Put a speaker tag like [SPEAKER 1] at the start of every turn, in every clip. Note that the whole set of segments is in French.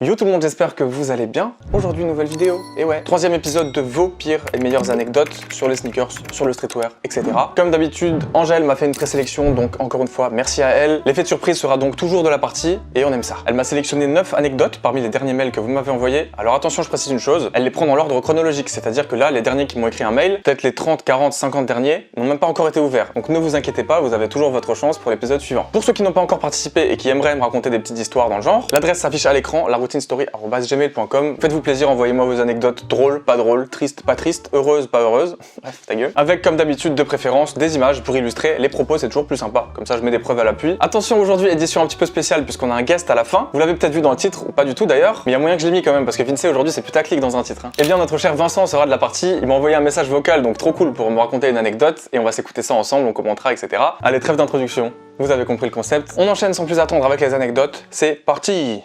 [SPEAKER 1] Yo tout le monde, j'espère que vous allez bien. Aujourd'hui, nouvelle vidéo. Et ouais, troisième épisode de vos pires et meilleures anecdotes sur les sneakers, sur le streetwear, etc. Comme d'habitude, Angèle m'a fait une présélection, donc encore une fois, merci à elle. L'effet de surprise sera donc toujours de la partie, et on aime ça. Elle m'a sélectionné 9 anecdotes parmi les derniers mails que vous m'avez envoyés. Alors attention, je précise une chose, elle les prend dans l'ordre chronologique, c'est-à-dire que là, les derniers qui m'ont écrit un mail, peut-être les 30, 40, 50 derniers, n'ont même pas encore été ouverts. Donc ne vous inquiétez pas, vous avez toujours votre chance pour l'épisode suivant. Pour ceux qui n'ont pas encore participé et qui aimeraient me raconter des petites histoires dans le genre, l'adresse s'affiche à l'écran, la routine story@gmail.com. Faites-vous plaisir, envoyez-moi vos anecdotes drôles, pas drôles, tristes, pas tristes, heureuses, pas heureuses. Bref, ta gueule. Avec comme d'habitude de préférence des images pour illustrer les propos, c'est toujours plus sympa. Comme ça, je mets des preuves à l'appui. Attention, aujourd'hui, édition un petit peu spéciale puisqu'on a un guest à la fin. Vous l'avez peut-être vu dans le titre ou pas du tout d'ailleurs, mais il y a moyen que je l'ai mis quand même parce que Vince aujourd'hui c'est putaclic dans un titre. Eh bien, notre cher Vincent sera de la partie. Il m'a envoyé un message vocal, donc trop cool pour me raconter une anecdote et on va s'écouter ça ensemble, on commentera, etc. Allez, trêve d'introduction. Vous avez compris le concept. On enchaîne sans plus attendre avec les anecdotes. C'est parti!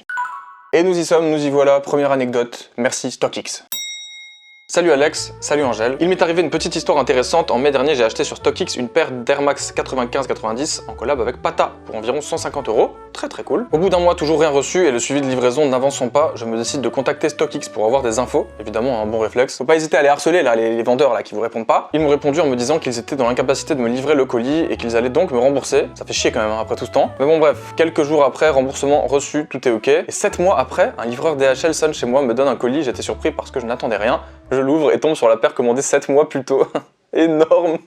[SPEAKER 1] Et nous y sommes, nous y voilà, première anecdote, merci StockX. Salut Alex, salut Angèle. Il m'est arrivé une petite histoire intéressante. En mai dernier, j'ai acheté sur StockX une paire d'Air Max 95-90 en collab avec Pata pour environ 150 €. Très très cool. Au bout d'un mois, toujours rien reçu et le suivi de livraison n'avançant pas, je me décide de contacter StockX pour avoir des infos. Évidemment, un bon réflexe. Faut pas hésiter à les harceler là, les vendeurs là qui vous répondent pas. Ils m'ont répondu en me disant qu'ils étaient dans l'incapacité de me livrer le colis et qu'ils allaient donc me rembourser. Ça fait chier quand même hein, après tout ce temps. Mais bon bref, quelques jours après, remboursement reçu, tout est ok. Et 7 mois après, un livreur DHL sonne chez moi, me donne un colis, j'étais surpris parce que je n'attendais rien. Je l'ouvre et tombe sur la paire commandée 7 mois plus tôt. Énorme.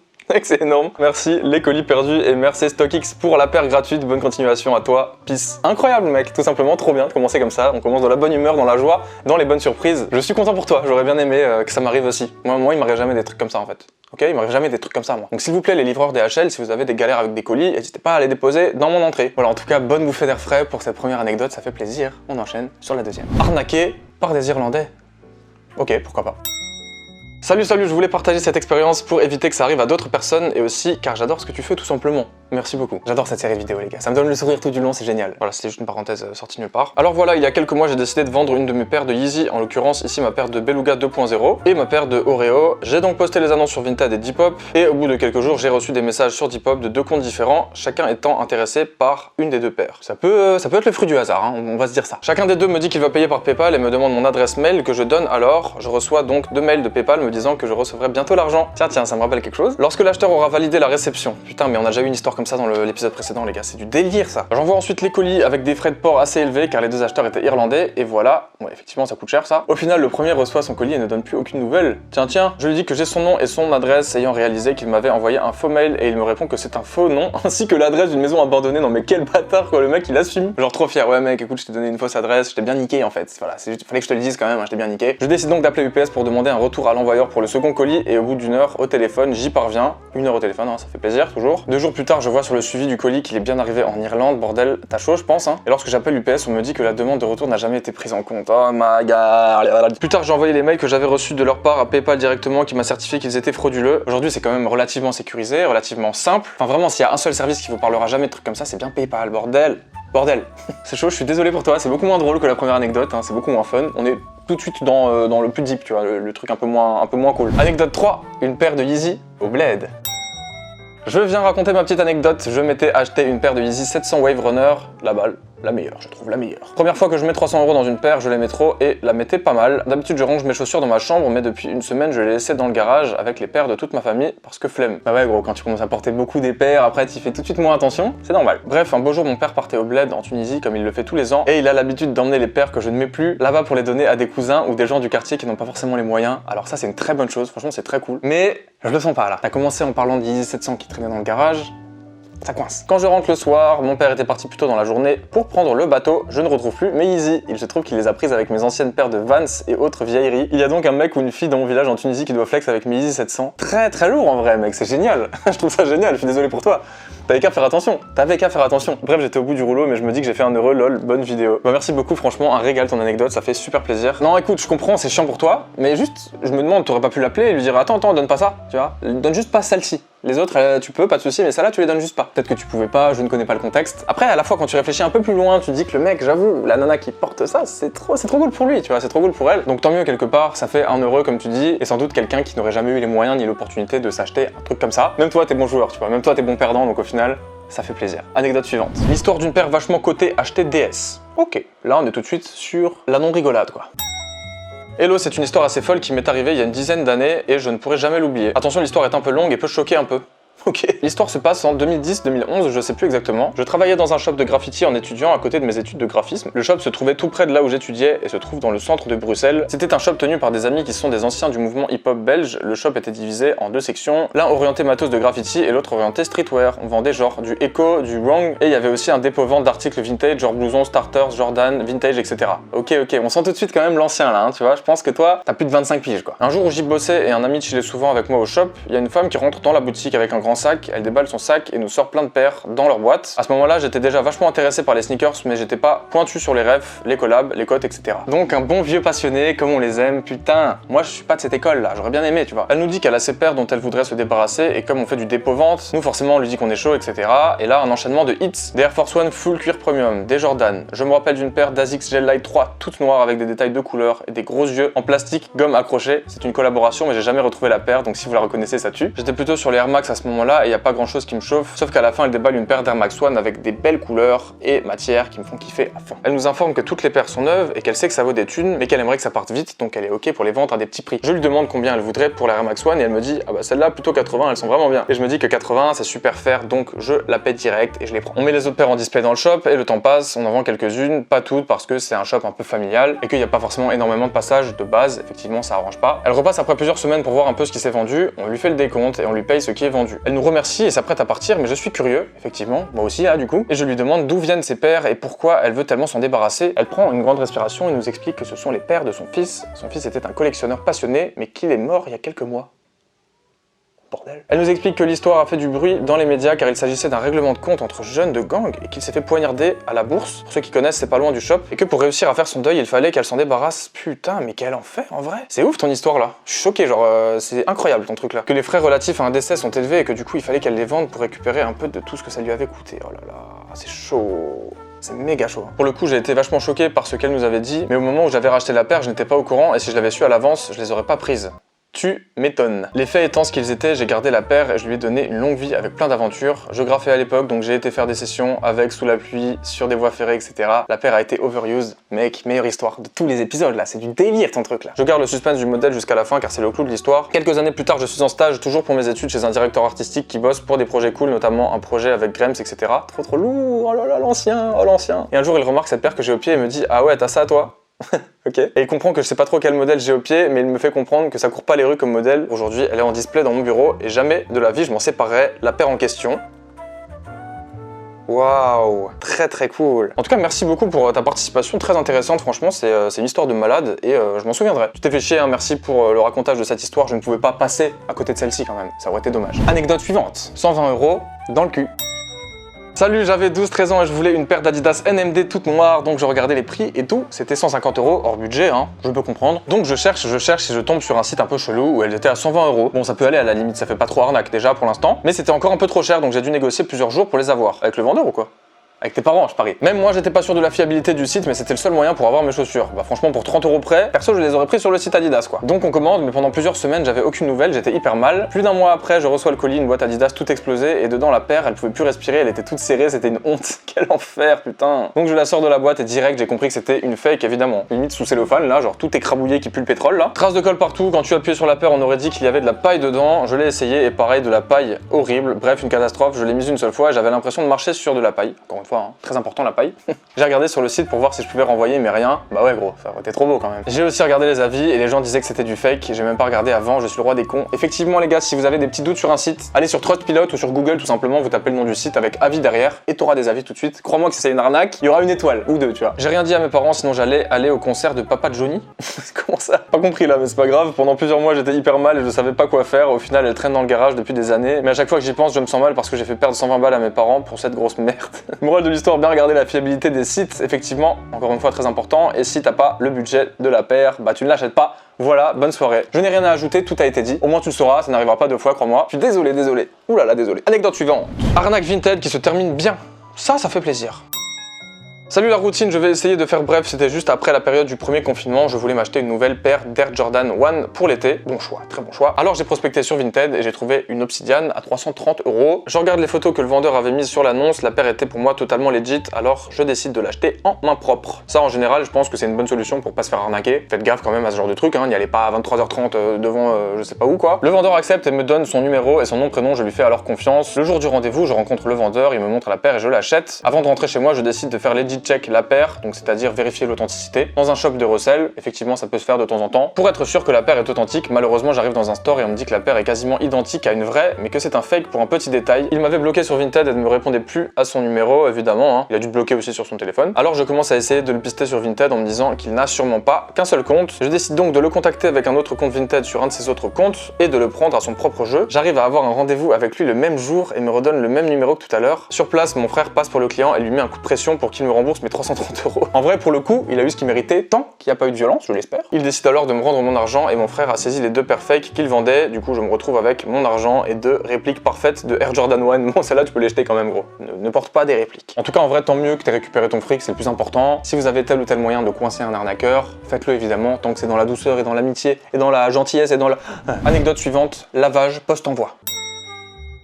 [SPEAKER 1] C'est énorme. Merci les colis perdus et merci StockX pour la paire gratuite. Bonne continuation à toi. Peace. Incroyable mec, tout simplement trop bien de commencer comme ça. On commence dans la bonne humeur, dans la joie, dans les bonnes surprises. Je suis content pour toi. J'aurais bien aimé que ça m'arrive aussi. Moi il m'arrive jamais des trucs comme ça en fait. Ok, il m'arrive jamais des trucs comme ça moi. Donc s'il vous plaît les livreurs DHL, si vous avez des galères avec des colis, n'hésitez pas à les déposer dans mon entrée. Voilà, en tout cas bonne bouffée d'air frais pour cette première anecdote, ça fait plaisir. On enchaîne sur la deuxième. Arnaqué par des Irlandais. Ok, pourquoi pas. Salut, je voulais partager cette expérience pour éviter que ça arrive à d'autres personnes et aussi car j'adore ce que tu fais tout simplement. Merci beaucoup. J'adore cette série vidéo les gars, ça me donne le sourire tout du long, c'est génial. Voilà, c'était juste une parenthèse sortie nulle part. Alors voilà, il y a quelques mois j'ai décidé de vendre une de mes paires de Yeezy, en l'occurrence ici ma paire de Beluga 2.0 et ma paire de Oreo. J'ai donc posté les annonces sur Vinted et Depop et au bout de quelques jours j'ai reçu des messages sur Depop de deux comptes différents, chacun étant intéressé par une des deux paires. Ça peut être le fruit du hasard, hein, on va se dire ça. Chacun des deux me dit qu'il va payer par PayPal et me demande mon adresse mail que je donne alors. Je reçois donc 2 mails de PayPal me disant que je recevrai bientôt l'argent. Tiens, ça me rappelle quelque chose. Lorsque l'acheteur aura validé la réception. Putain, mais on a déjà eu une histoire comme ça dans l'épisode précédent, les gars, c'est du délire ça. J'envoie ensuite les colis avec des frais de port assez élevés car les deux acheteurs étaient irlandais et voilà. Ouais, effectivement, ça coûte cher ça. Au final, le premier reçoit son colis et ne donne plus aucune nouvelle. Tiens, je lui dis que j'ai son nom et son adresse ayant réalisé qu'il m'avait envoyé un faux mail et il me répond que c'est un faux nom ainsi que l'adresse d'une maison abandonnée. Non mais quel bâtard quoi, le mec il assume. Genre trop fier. Ouais mec, écoute, je t'ai donné une fausse adresse, je t'ai bien niqué en fait. Voilà, fallait que je te le dise quand même, hein, je t'ai bien niqué. Je décide donc d'appeler UPS pour demander un retour à l'envoyeur pour le second colis et au bout d'une heure au téléphone, j'y parviens. 1 heure au téléphone, hein, ça fait plaisir toujours. 2 jours plus tard, je vois sur le suivi du colis qu'il est bien arrivé en Irlande, bordel, t'as chaud je pense hein. Et lorsque j'appelle UPS, on me dit que la demande de retour n'a jamais été prise en compte. Oh my god. Plus tard, j'ai envoyé les mails que j'avais reçus de leur part à PayPal directement qui m'a certifié qu'ils étaient frauduleux. Aujourd'hui, c'est quand même relativement sécurisé, relativement simple. Enfin vraiment, s'il y a un seul service qui vous parlera jamais de trucs comme ça, c'est bien PayPal, bordel. C'est chaud, je suis désolé pour toi, c'est beaucoup moins drôle que la première anecdote, hein, c'est beaucoup moins fun. On est tout de suite dans le plus deep, tu vois, le truc un peu moins cool. Anecdote 3, une paire de Yeezy au bled. Je viens raconter ma petite anecdote, je m'étais acheté une paire de Yeezy 700 Wave Runner, la balle. La meilleure, je trouve la meilleure. Première fois que je mets 300 € dans une paire, je l'aimais trop et la mettais pas mal. D'habitude, je range mes chaussures dans ma chambre, mais depuis une semaine, je les laissais dans le garage avec les paires de toute ma famille parce que flemme. Bah ouais, gros, quand tu commences à porter beaucoup des paires, après, tu fais tout de suite moins attention, c'est normal. Bref, un beau jour, mon père partait au bled en Tunisie, comme il le fait tous les ans, et il a l'habitude d'emmener les paires que je ne mets plus là-bas pour les donner à des cousins ou des gens du quartier qui n'ont pas forcément les moyens. Alors ça, c'est une très bonne chose, franchement, c'est très cool. Mais je le sens pas là. T'as commencé en parlant de Yeezy 700 qui traînait dans le garage. Ça coince. Quand je rentre le soir, mon père était parti plus tôt dans la journée pour prendre le bateau, je ne retrouve plus mes Yeezy. Il se trouve qu'il les a prises avec mes anciennes paires de Vans et autres vieilleries. Il y a donc un mec ou une fille dans mon village en Tunisie qui doit flex avec mes Yeezy 700. Très très lourd en vrai mec, c'est génial. Je trouve ça génial, je suis désolé pour toi. T'avais qu'à faire attention, Bref, j'étais au bout du rouleau, mais je me dis que j'ai fait un heureux, lol, bonne vidéo. Bah merci beaucoup, franchement, un régal ton anecdote, ça fait super plaisir. Non, écoute, je comprends, c'est chiant pour toi, mais juste, je me demande, t'aurais pas pu l'appeler et lui dire, attends, donne pas ça, tu vois, donne juste pas celle-ci. Les autres, tu peux, pas de souci, mais celle-là, tu les donnes juste pas. Peut-être que tu pouvais pas, je ne connais pas le contexte. Après, à la fois, quand tu réfléchis un peu plus loin, tu te dis que le mec, j'avoue, la nana qui porte ça, c'est trop cool pour lui, tu vois, c'est trop cool pour elle. Donc tant mieux quelque part, ça fait un heureux comme tu dis, et sans doute quelqu'un qui n'aurait jamais eu les moyens ni l'opportunité de s'acheter un truc comme ça. Même toi, t'es bon joueur, tu vois, même toi, t'es bon perdant, donc au final, ça fait plaisir. Anecdote suivante. L'histoire d'une paire vachement cotée achetée DS. Ok, là on est tout de suite sur la non-rigolade quoi. Hello, c'est une histoire assez folle qui m'est arrivée il y a une dizaine d'années et je ne pourrai jamais l'oublier. Attention, l'histoire est un peu longue et peut choquer un peu. Ok. L'histoire se passe en 2010-2011, je sais plus exactement. Je travaillais dans un shop de graffiti en étudiant à côté de mes études de graphisme. Le shop se trouvait tout près de là où j'étudiais et se trouve dans le centre de Bruxelles. C'était un shop tenu par des amis qui sont des anciens du mouvement hip-hop belge. Le shop était divisé en deux sections, l'un orienté matos de graffiti et l'autre orienté streetwear. On vendait genre du Echo, du Wrong et il y avait aussi un dépôt-vente d'articles vintage, genre blousons, starters, Jordan, vintage, etc. Ok, on sent tout de suite quand même l'ancien là, hein, tu vois. Je pense que toi, t'as plus de 25 piges quoi. Un jour où j'y bossais et un ami chillait souvent avec moi au shop, il y a une femme qui rentre dans la boutique avec un grand sac, elle déballe son sac et nous sort plein de paires dans leur boîte. À ce moment-là, j'étais déjà vachement intéressé par les sneakers, mais j'étais pas pointu sur les refs, les collabs, les cotes, etc. Donc un bon vieux passionné, comme on les aime, putain, moi je suis pas de cette école là, j'aurais bien aimé, tu vois. Elle nous dit qu'elle a ses paires dont elle voudrait se débarrasser, et comme on fait du dépôt-vente, nous forcément on lui dit qu'on est chaud, etc. Et là, un enchaînement de hits, des Air Force One full cuir premium, des Jordan. Je me rappelle d'une paire d'Asics Gel Light 3 toute noire avec des détails de couleur et des gros yeux en plastique, gomme accrochée. C'est une collaboration, mais j'ai jamais retrouvé la paire, donc si vous la reconnaissez, ça tue. J'étais plutôt sur les Air Max à ce moment-là, et y a pas grand chose qui me chauffe, sauf qu'à la fin elle déballe une paire d'Air Max One avec des belles couleurs et matières qui me font kiffer à fond. Elle nous informe que toutes les paires sont neuves et qu'elle sait que ça vaut des thunes, mais qu'elle aimerait que ça parte vite, donc elle est ok pour les vendre à des petits prix. Je lui demande combien elle voudrait pour la Air Max One et elle me dit ah bah celle-là plutôt 80, elles sont vraiment bien. Et je me dis que 80 c'est super fair, donc je la paie direct et je les prends. On met les autres paires en display dans le shop et le temps passe, on en vend quelques-unes, pas toutes parce que c'est un shop un peu familial et qu'il n'y a pas forcément énormément de passages de base, effectivement ça arrange pas. Elle repasse après plusieurs semaines pour voir un peu ce qui s'est vendu, on lui fait le décompte et on lui paye ce qui est vendu. Elle nous remercie et s'apprête à partir, mais je suis curieux, effectivement, moi aussi là du coup, et je lui demande d'où viennent ces paires et pourquoi elle veut tellement s'en débarrasser. Elle prend une grande respiration et nous explique que ce sont les paires de son fils. Son fils était un collectionneur passionné, mais qu'il est mort il y a quelques mois. Bordel. Elle nous explique que l'histoire a fait du bruit dans les médias car il s'agissait d'un règlement de compte entre jeunes de gang et qu'il s'est fait poignarder à la bourse. Pour ceux qui connaissent, c'est pas loin du shop. Et que pour réussir à faire son deuil, il fallait qu'elle s'en débarrasse. Putain, mais quel enfer en vrai. C'est ouf ton histoire là. Je suis choqué, genre c'est incroyable ton truc là. Que les frais relatifs à un décès sont élevés et que du coup il fallait qu'elle les vende pour récupérer un peu de tout ce que ça lui avait coûté. Oh là là, c'est chaud. C'est méga chaud. Pour le coup, j'ai été vachement choqué par ce qu'elle nous avait dit, mais au moment où j'avais racheté la paire, je n'étais pas au courant et si je l'avais su à l'avance, je les aurais pas prises. Tu m'étonnes. Les faits étant ce qu'ils étaient, j'ai gardé la paire et je lui ai donné une longue vie avec plein d'aventures. Je graffais à l'époque, donc j'ai été faire des sessions avec, sous la pluie, sur des voies ferrées, etc. La paire a été overused. Mec, meilleure histoire de tous les épisodes là, c'est du délire ton truc là. Je garde le suspense du modèle jusqu'à la fin car c'est le clou de l'histoire. Quelques années plus tard, je suis en stage, toujours pour mes études, chez un directeur artistique qui bosse pour des projets cool, notamment un projet avec Grems, etc. Trop lourd, oh là là, l'ancien, oh l'ancien. Et un jour, il remarque cette paire que j'ai au pied et me dit ah ouais, t'as ça toi? Ok. Et il comprend que je sais pas trop quel modèle j'ai au pied, mais il me fait comprendre que ça court pas les rues comme modèle. Aujourd'hui, elle est en display dans mon bureau et jamais de la vie je m'en séparerai. La paire en question. Waouh, très cool. En tout cas, merci beaucoup pour ta participation, très intéressante, franchement, c'est une histoire de malade et je m'en souviendrai. Tu t'es fait chier, hein, merci pour le racontage de cette histoire, je ne pouvais pas passer à côté de celle-ci quand même, ça aurait été dommage. Anecdote suivante, 120 € dans le cul. Salut, j'avais 12-13 ans et je voulais une paire d'Adidas NMD toute noire, donc je regardais les prix et tout, c'était 150 €, hors budget, hein, je peux comprendre. Donc je cherche et je tombe sur un site un peu chelou où elles étaient à 120 €. Bon, ça peut aller à la limite, ça fait pas trop arnaque déjà pour l'instant, mais c'était encore un peu trop cher, donc j'ai dû négocier plusieurs jours pour les avoir. Avec le vendeur ou quoi? Avec tes parents, je parie. Même moi, j'étais pas sûr de la fiabilité du site, mais c'était le seul moyen pour avoir mes chaussures. Bah franchement, pour 30 € près, perso, je les aurais pris sur le site Adidas, quoi. Donc on commande, mais pendant plusieurs semaines, j'avais aucune nouvelle, j'étais hyper mal. Plus d'un mois après, je reçois le colis, une boîte Adidas toute explosée, et dedans la paire, elle pouvait plus respirer, elle était toute serrée, c'était une honte. Quel enfer, putain. Donc je la sors de la boîte et direct, j'ai compris que c'était une fake, évidemment. Limite sous cellophane, là, genre tout écrabouillé qui pue le pétrole, là. Traces de colle partout, quand tu appuyais sur la paire, on aurait dit qu'il y avait de la paille dedans. Je l'ai essayé, et pareil, de la paille horrible. Bref, une catastrophe, je l'ai mise une seule fois, et j'avais l'impression de marcher sur de la paille. Encore une fois, hein, très important la paille. J'ai regardé sur le site pour voir si je pouvais renvoyer, mais rien. Bah ouais gros, ça aurait été trop beau quand même. J'ai aussi regardé les avis et les gens disaient que c'était du fake. J'ai même pas regardé avant, je suis le roi des cons. Effectivement les gars, si vous avez des petits doutes sur un site, allez sur Trustpilot ou sur Google tout simplement, vous tapez le nom du site avec avis derrière et t'auras des avis tout de suite. Crois-moi que si c'est une arnaque, il y aura une étoile ou deux, tu vois. J'ai rien dit à mes parents, sinon j'allais aller au concert de Papa Johnny. Comment ça? Pas compris là, mais c'est pas grave. Pendant plusieurs mois j'étais hyper mal et je savais pas quoi faire. Au final elle traîne dans le garage depuis des années. Mais à chaque fois que j'y pense, je me sens mal parce que j'ai fait perdre 120 balles à mes parents pour cette grosse merde. Morale de l'histoire, bien regarder la fiabilité des sites. Effectivement, encore une fois très important, et si t'as pas le budget de la paire, bah tu ne l'achètes pas. Voilà, bonne soirée. Je n'ai rien à ajouter, tout a été dit. Au moins tu le sauras, ça n'arrivera pas deux fois, crois-moi. Je suis désolé. Ouh là là, désolé. Anecdote suivante. Arnaque Vinted qui se termine bien. Ça fait plaisir. Salut la routine, je vais essayer de faire bref, c'était juste après la période du premier confinement, je voulais m'acheter une nouvelle paire d'Air Jordan 1 pour l'été, bon choix, très bon choix. Alors j'ai prospecté sur Vinted et j'ai trouvé une Obsidian à 330 €. Je regarde les photos que le vendeur avait mises sur l'annonce, la paire était pour moi totalement legit, alors je décide de l'acheter en main propre. Ça en général, je pense que c'est une bonne solution pour pas se faire arnaquer. Faites gaffe quand même à ce genre de truc, n'y allez pas à 23h30 devant je sais pas où quoi. Le vendeur accepte et me donne son numéro et son nom prénom, je lui fais alors confiance. Le jour du rendez-vous, je rencontre le vendeur, il me montre la paire et je l'achète. Avant de rentrer chez moi, je décide de faire legit check la paire, donc c'est-à-dire vérifier l'authenticité, dans un shop de resell. Effectivement ça peut se faire de temps en temps, pour être sûr que la paire est authentique. Malheureusement j'arrive dans un store et on me dit que la paire est quasiment identique à une vraie, mais que c'est un fake pour un petit détail. Il m'avait bloqué sur Vinted et ne me répondait plus à son numéro, évidemment, il a dû te bloquer aussi sur son téléphone. Alors je commence à essayer de le pister sur Vinted en me disant qu'il n'a sûrement pas qu'un seul compte. Je décide donc de le contacter avec un autre compte Vinted sur un de ses autres comptes et de le prendre à son propre jeu. J'arrive à avoir un rendez-vous avec lui le même jour et me redonne le même numéro que tout à l'heure. Sur place, mon frère passe pour le client et lui met un coup de pression pour qu'il me rembourse mes 330 €. En vrai, pour le coup, il a eu ce qu'il méritait, tant qu'il n'y a pas eu de violence, je l'espère. Il décide alors de me rendre mon argent et mon frère a saisi les deux paires fake qu'il vendait. Du coup, je me retrouve avec mon argent et deux répliques parfaites de Air Jordan 1. Bon, celle-là, tu peux les jeter quand même, gros. Ne porte pas des répliques. En tout cas, en vrai, tant mieux que t'aies récupéré ton fric, c'est le plus important. Si vous avez tel ou tel moyen de coincer un arnaqueur, faites-le évidemment, tant que c'est dans la douceur et dans l'amitié et dans la gentillesse et dans la... Anecdote suivante, lavage post-envoi.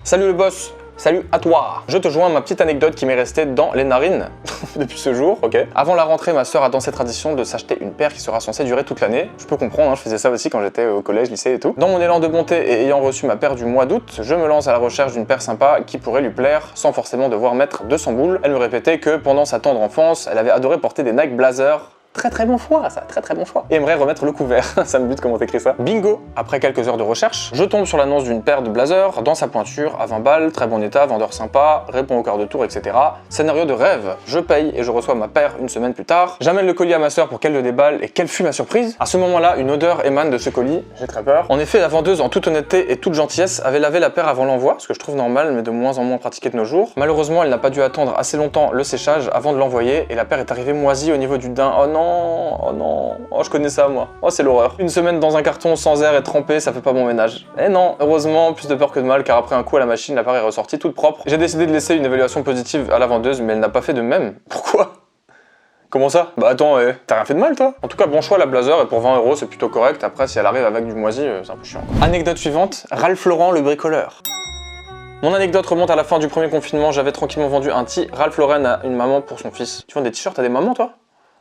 [SPEAKER 1] Salut le boss! Salut à toi! Je te joins ma petite anecdote qui m'est restée dans les narines depuis ce jour, ok? Avant la rentrée, ma soeur a dans cette tradition de s'acheter une paire qui sera censée durer toute l'année. Je peux comprendre, je faisais ça aussi quand j'étais au collège, lycée et tout. Dans mon élan de bonté et ayant reçu ma paire du mois d'août, je me lance à la recherche d'une paire sympa qui pourrait lui plaire sans forcément devoir mettre 200 boules. Elle me répétait que pendant sa tendre enfance, elle avait adoré porter des Nike Blazer. Très bon choix, ça, très bon choix. Et aimerait remettre le couvert, ça me bute comment t'écris ça. Bingo! Après quelques heures de recherche, je tombe sur l'annonce d'une paire de blazers dans sa pointure, à 20 balles, très bon état, vendeur sympa, répond au quart de tour, etc. Scénario de rêve, je paye et je reçois ma paire une semaine plus tard. J'amène le colis à ma soeur pour qu'elle le déballe et quelle fut ma surprise! À ce moment-là, une odeur émane de ce colis, j'ai très peur. En effet, la vendeuse, en toute honnêteté et toute gentillesse, avait lavé la paire avant l'envoi, ce que je trouve normal, mais de moins en moins pratiqué de nos jours. Malheureusement, elle n'a pas dû attendre assez longtemps le séchage avant de l'envoyer et la paire est arrivée moisie au niveau du daim. Oh non! Oh non! Oh, je connais ça, moi. Oh, c'est l'horreur. Une semaine dans un carton sans air et trempé, ça fait pas bon ménage. Eh non, heureusement, plus de peur que de mal, car après un coup à la machine, la paire est ressortie toute propre. J'ai décidé de laisser une évaluation positive à la vendeuse, mais elle n'a pas fait de même. Pourquoi? Comment ça? Bah attends, t'as rien fait de mal toi? En tout cas, bon choix la blazer, et pour 20 € c'est plutôt correct. Après, si elle arrive avec du moisi, c'est un peu chiant. Anecdote suivante, Ralph Lauren le bricoleur. Mon anecdote remonte à la fin du premier confinement, j'avais tranquillement vendu un tee Ralph Lauren à une maman pour son fils. Tu vends des t-shirts à des mamans toi?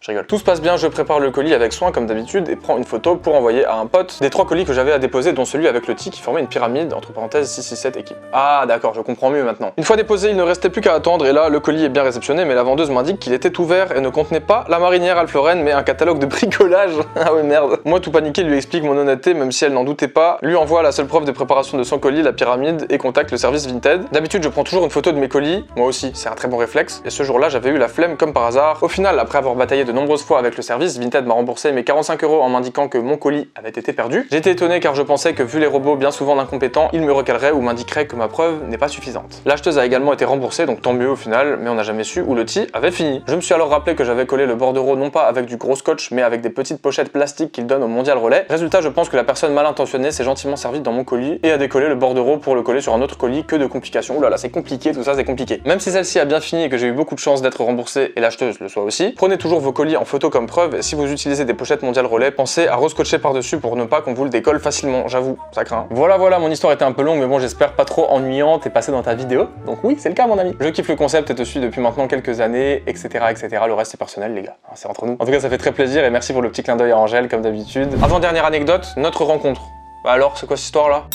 [SPEAKER 1] Je rigole. Tout se passe bien, je prépare le colis avec soin comme d'habitude et prends une photo pour envoyer à un pote des 3 colis que j'avais à déposer, dont celui avec le tee qui formait une pyramide, entre parenthèses 667 équipes. Ah d'accord, je comprends mieux maintenant. Une fois déposé, il ne restait plus qu'à attendre et là, le colis est bien réceptionné, mais la vendeuse m'indique qu'il était ouvert et ne contenait pas la marinière Ralph Lauren, mais un catalogue de bricolage. Ah ouais merde. Moi tout paniqué, lui explique mon honnêteté, même si elle n'en doutait pas, lui envoie la seule preuve de préparation de son colis, la pyramide, et contacte le service Vinted. D'habitude, je prends toujours une photo de mes colis, moi aussi, c'est un très bon réflexe, et ce jour-là, j'avais eu la flemme comme par hasard. Au final, après avoir bataillé de nombreuses fois avec le service, Vinted m'a remboursé mes 45 € en m'indiquant que mon colis avait été perdu. J'étais étonné car je pensais que vu les robots bien souvent incompétents, ils me recaleraient ou m'indiqueraient que ma preuve n'est pas suffisante. L'acheteuse a également été remboursée, donc tant mieux au final, mais on n'a jamais su où le tee avait fini. Je me suis alors rappelé que j'avais collé le bordereau non pas avec du gros scotch, mais avec des petites pochettes plastiques qu'ils donnent au Mondial Relais. Résultat, je pense que la personne mal intentionnée s'est gentiment servie dans mon colis et a décollé le bordereau pour le coller sur un autre colis. Que de complications. Ouh là là, c'est compliqué, tout ça c'est compliqué. Même si celle-ci a bien fini et que j'ai eu beaucoup de chance d'être remboursée et l'acheteuse le soit aussi, prenez toujours vos colis en photo comme preuve et si vous utilisez des pochettes Mondial Relais, pensez à rescotcher par-dessus pour ne pas qu'on vous le décolle facilement, j'avoue, ça craint. Voilà, mon histoire était un peu longue, mais bon, j'espère pas trop ennuyante et passée dans ta vidéo. Donc oui, c'est le cas, mon ami. Je kiffe le concept et te suis depuis maintenant quelques années, etc., etc. Le reste, c'est personnel, les gars. C'est entre nous. En tout cas, ça fait très plaisir et merci pour le petit clin d'œil à Angèle, comme d'habitude. Avant-dernière anecdote, notre rencontre. Bah alors, c'est quoi cette histoire-là?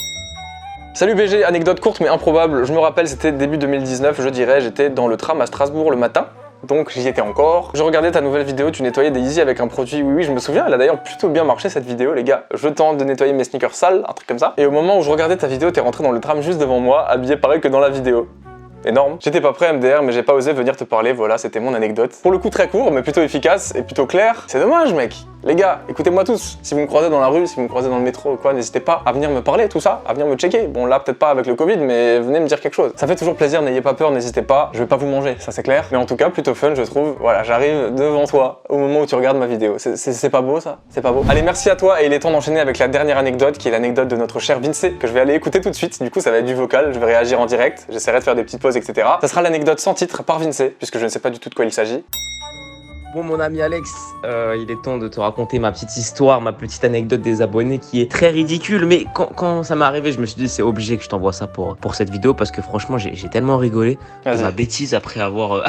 [SPEAKER 1] Salut BG, anecdote courte mais improbable. Je me rappelle, c'était début 2019, je dirais, j'étais dans le tram à Strasbourg le matin. Donc j'y étais encore. Je regardais ta nouvelle vidéo, tu nettoyais des Yeezy avec un produit, oui je me souviens, elle a d'ailleurs plutôt bien marché cette vidéo les gars. Je tente de nettoyer mes sneakers sales, un truc comme ça. Et au moment où je regardais ta vidéo, t'es rentré dans le tram juste devant moi, habillé pareil que dans la vidéo. Énorme. J'étais pas prêt MDR mais j'ai pas osé venir te parler, voilà c'était mon anecdote. Pour le coup très court mais plutôt efficace et plutôt clair. C'est dommage mec. Les gars, écoutez-moi tous, si vous me croisez dans la rue, si vous me croisez dans le métro ou quoi, n'hésitez pas à venir me parler, tout ça, à venir me checker. Bon là peut-être pas avec le Covid mais venez me dire quelque chose. Ça fait toujours plaisir, n'ayez pas peur, n'hésitez pas, je vais pas vous manger, ça c'est clair. Mais en tout cas plutôt fun je trouve, voilà j'arrive devant toi au moment où tu regardes ma vidéo. C'est pas beau ça? C'est pas beau? Allez merci à toi et il est temps d'enchaîner avec la dernière anecdote qui est l'anecdote de notre cher Vince que je vais aller écouter tout de suite. Du coup ça va être du vocal, je vais réagir en direct, j'essaierai de faire des petites pauses etc. Ça sera l'anecdote sans titre par Vince puisque je ne sais pas du tout de quoi il s'agit.
[SPEAKER 2] Bon, mon ami Alex, il est temps de te raconter ma petite histoire, ma petite anecdote des abonnés qui est très ridicule. Mais quand ça m'est arrivé, je me suis dit c'est obligé que je t'envoie ça pour cette vidéo parce que franchement, j'ai tellement rigolé de ma bêtise après avoir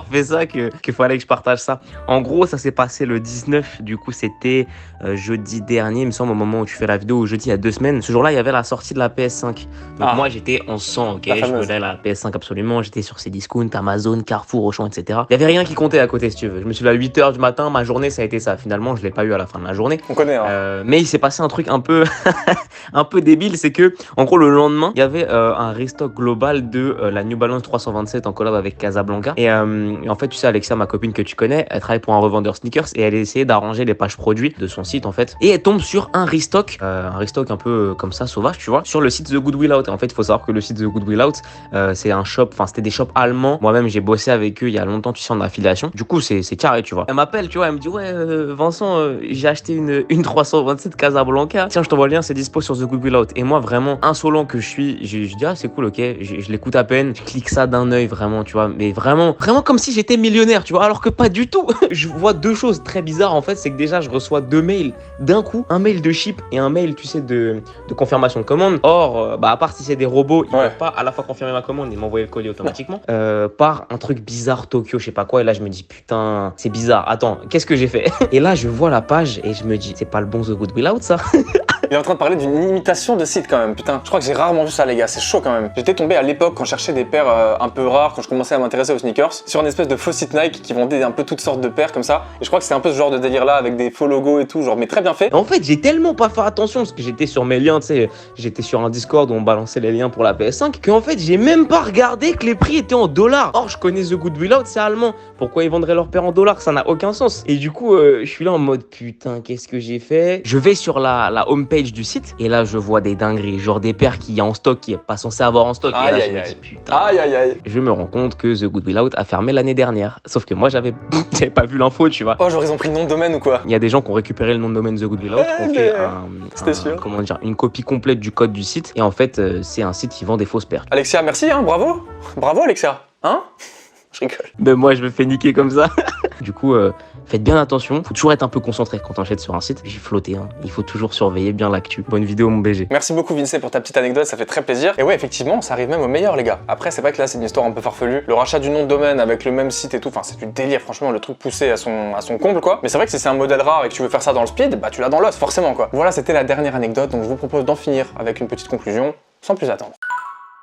[SPEAKER 2] fait ça qu'il fallait que je partage ça. En gros, ça s'est passé le 19, du coup, c'était jeudi dernier, il me semble, au moment où tu fais la vidéo, jeudi il y a 2 semaines. Ce jour-là, il y avait la sortie de la PS5. Donc moi, j'étais en sang, ok. Je voulais la PS5 absolument. J'étais sur Cdiscount, Amazon, Carrefour, Auchan, etc. Il y avait rien qui comptait à côté, si tu veux. Je me suis levé à 8h du matin, ma journée, ça a été ça. Finalement, je l'ai pas eu à la fin de la journée.
[SPEAKER 1] On connaît, hein.
[SPEAKER 2] Mais il s'est passé un truc un peu, un peu débile, c'est que, en gros, le lendemain, il y avait un restock global de la New Balance 327 en collab avec Casablanca. Et en fait, tu sais, Alexia, ma copine que tu connais, elle travaille pour un revendeur sneakers et elle essayait d'arranger les pages produits de son site, en fait. Et elle tombe sur un restock un peu comme ça, sauvage, tu vois, sur le site The Good Will Out. Et en fait, il faut savoir que le site The Good Will Out, c'est un shop, enfin, c'était des shops allemands. Moi-même, j'ai bossé avec eux il y a longtemps, tu sais, en affiliation. Du coup, c'est carré, tu vois. Elle m'appelle, tu vois, elle me dit, ouais, Vincent, j'ai acheté une 327 Casablanca. Tiens, je t'envoie le lien, c'est dispo sur The Good Will Out. Et moi, vraiment, insolent que je suis, je dis, ah, c'est cool, ok. Je l'écoute à peine. Je clique ça d'un œil, vraiment, tu vois. Mais vraiment comme si j'étais millionnaire, tu vois. Alors que pas du tout. Je vois 2 choses très bizarres, en fait. C'est que déjà, je reçois 2 mails d'un coup. Un mail de ship et un mail, tu sais, de confirmation de commande. Or, à part si c'est des robots, ils peuvent pas à la fois confirmer ma commande et m'envoyer le colis automatiquement. Par un truc bizarre, Tokyo, je sais pas quoi. Et là, je me dis, putain, c'est bizarre. Attends, qu'est-ce que j'ai fait? Et là, je vois la page et je me dis, c'est pas le bon The Good Will Out, ça?
[SPEAKER 1] Il est en train de parler d'une imitation de site quand même, putain. Je crois que j'ai rarement vu ça, les gars, c'est chaud quand même. J'étais tombé à l'époque quand je cherchais des paires un peu rares, quand je commençais à m'intéresser aux sneakers, sur une espèce de faux site Nike qui vendait un peu toutes sortes de paires comme ça. Et je crois que c'est un peu ce genre de délire là avec des faux logos et tout, genre, mais très bien fait.
[SPEAKER 2] En fait, j'ai tellement pas fait attention parce que j'étais sur mes liens, tu sais, j'étais sur un Discord où on balançait les liens pour la PS5, qu'en fait, j'ai même pas regardé que les prix étaient en dollars. Or, je connais The Good Will Out, c'est allemand. Pourquoi ils vendraient leurs paires en dollars? Ça n'a aucun sens. Et du coup, je suis là en mode, putain, qu'est-ce que j'ai fait? Je vais sur la homepage du site et là, je vois des dingueries, genre des paires qu'il y a en stock, qui est pas censé avoir en stock. Et là, je me dis, putain. Je me rends compte que The Good Will Out a fermé l'année dernière. Sauf que moi, j'avais pas vu l'info, tu vois.
[SPEAKER 1] Oh, genre ils ont pris le nom de domaine ou quoi?
[SPEAKER 2] Il y a des gens qui ont récupéré le nom de domaine The Good Will Out, qui ont fait comment dire, une copie complète du code du site. Et en fait, c'est un site qui vend des fausses paires.
[SPEAKER 1] Alexia, merci, hein, bravo. Bravo, Alexia. Hein? Je rigole.
[SPEAKER 2] Ben moi, je me fais niquer comme ça. Du coup, faites bien attention. Faut toujours être un peu concentré quand on achète sur un site. J'ai flotté, hein. Il faut toujours surveiller bien l'actu. Bonne vidéo, mon BG.
[SPEAKER 1] Merci beaucoup, Vince, pour ta petite anecdote. Ça fait très plaisir. Et ouais, effectivement, ça arrive même au meilleur, les gars. Après, c'est vrai que là, c'est une histoire un peu farfelue. Le rachat du nom de domaine avec le même site et tout, enfin, c'est du délire. Franchement, le truc poussé à son comble, quoi. Mais c'est vrai que si c'est un modèle rare et que tu veux faire ça dans le speed, bah tu l'as dans l'os, forcément, quoi. Voilà, c'était la dernière anecdote. Donc, je vous propose d'en finir avec une petite conclusion, sans plus attendre.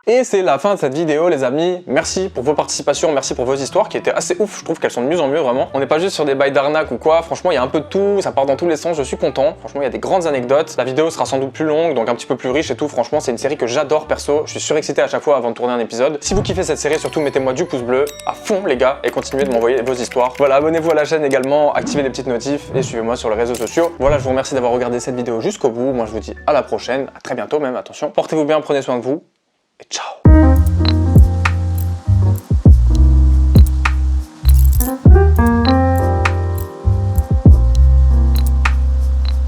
[SPEAKER 1] Et c'est la fin de cette vidéo, les amis. Merci pour vos participations, merci pour vos histoires qui étaient assez ouf. Je trouve qu'elles sont de mieux en mieux, vraiment. On n'est pas juste sur des bails d'arnaque ou quoi. Franchement, il y a un peu de tout, ça part dans tous les sens. Je suis content. Franchement, il y a des grandes anecdotes. La vidéo sera sans doute plus longue, donc un petit peu plus riche et tout. Franchement, c'est une série que j'adore perso. Je suis surexcité à chaque fois avant de tourner un épisode. Si vous kiffez cette série, surtout mettez-moi du pouce bleu à fond, les gars, et continuez de m'envoyer vos histoires. Voilà, abonnez-vous à la chaîne également, activez les petites notifs et suivez-moi sur les réseaux sociaux. Voilà, je vous remercie d'avoir regardé cette vidéo jusqu'au bout. Moi, je vous dis à la prochaine, à très bientôt même. Attention, portez-vous bien, prenez soin de vous et ciao.